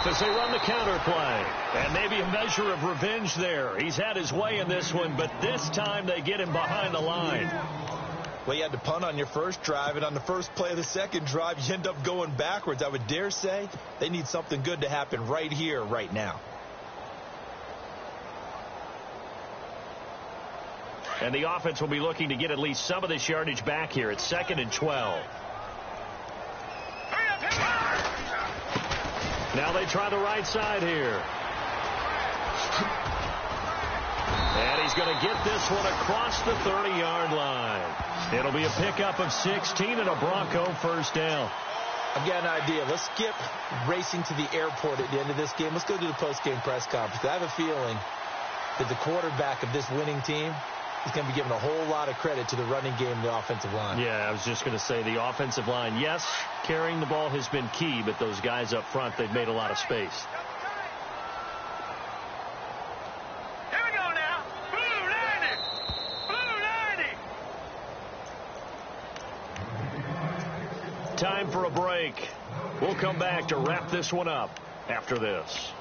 As they run the counter play. And maybe a measure of revenge there. He's had his way in this one, but this time they get him behind the line. Well, you had to punt on your first drive, and on the first play of the second drive, you end up going backwards. I would dare say they need something good to happen right here, right now. And the offense will be looking to get at least some of this yardage back here. It's 2nd and 12. Now they try the right side here. And he's going to get this one across the 30-yard line. It'll be a pickup of 16 and a Bronco first down. I've got an idea. Let's skip racing to the airport at the end of this game. Let's go to the post-game press conference. I have a feeling that the quarterback of this winning team is going to be given a whole lot of credit to the running game and the offensive line. Yeah, I was just going to say the offensive line, yes, carrying the ball has been key, but those guys up front, they've made a lot of space. Here we go now. Blue 90. Blue 90. Time for a break. We'll come back to wrap this one up after this.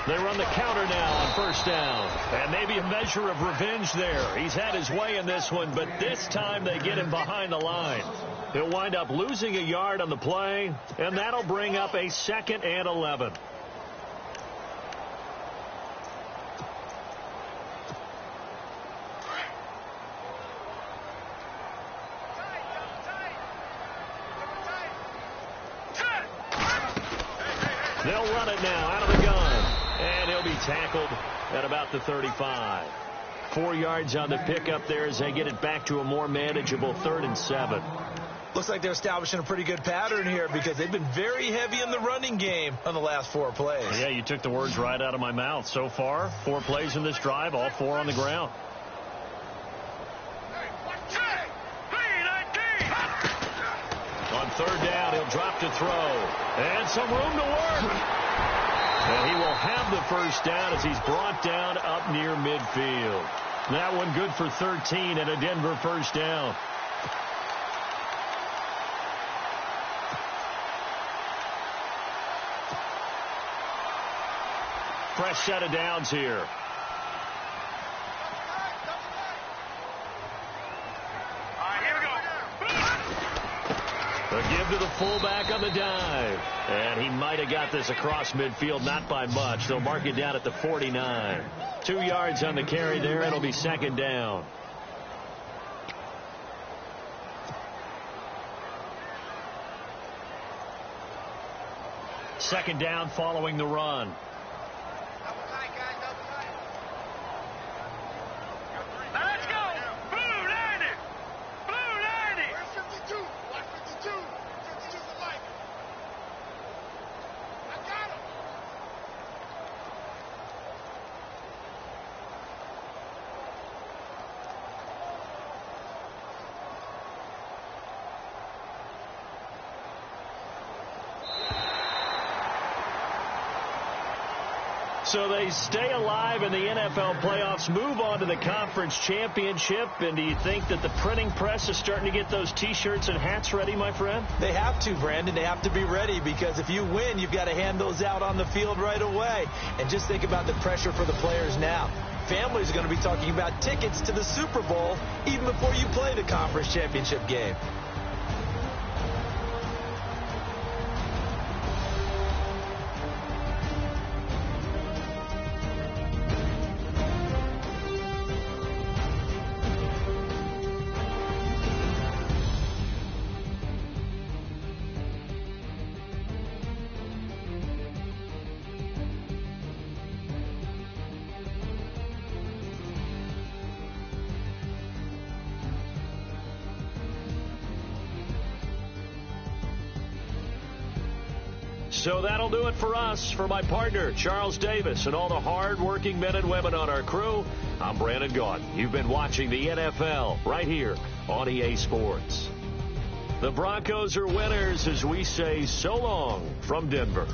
They run the counter now on first down. And maybe a measure of revenge there. He's had his way in this one, but this time they get him behind the line. He'll wind up losing a yard on the play, and that'll bring up a 2nd and 11. They'll run it now out of the gun. And he'll be tackled at about the 35. 4 yards on the pickup there as they get it back to a more manageable 3rd and 7. Looks like they're establishing a pretty good pattern here because they've been very heavy in the running game on the last 4 plays. Yeah, you took the words right out of my mouth. So far, 4 plays in this drive, all 4 on the ground. On 3rd down, he'll drop to throw. And some room to work. And he will have the first down as he's brought down up near midfield. That one good for 13 and a Denver first down. Fresh set of downs here. A give to the fullback on the dive. And he might have got this across midfield, not by much. They'll mark it down at the 49. 2 yards on the carry there. It'll be 2nd down. Second down following the run. So they stay alive in the NFL playoffs, move on to the conference championship. And do you think that the printing press is starting to get those T-shirts and hats ready, my friend? They have to, Brandon. They have to be ready because if you win, you've got to hand those out on the field right away. And just think about the pressure for the players now. Families are going to be talking about tickets to the Super Bowl even before you play the conference championship game. So that'll do it for us. For my partner, Charles Davis, and all the hard-working men and women on our crew, I'm Brandon Gaudin. You've been watching the NFL right here on EA Sports. The Broncos are winners as we say so long from Denver.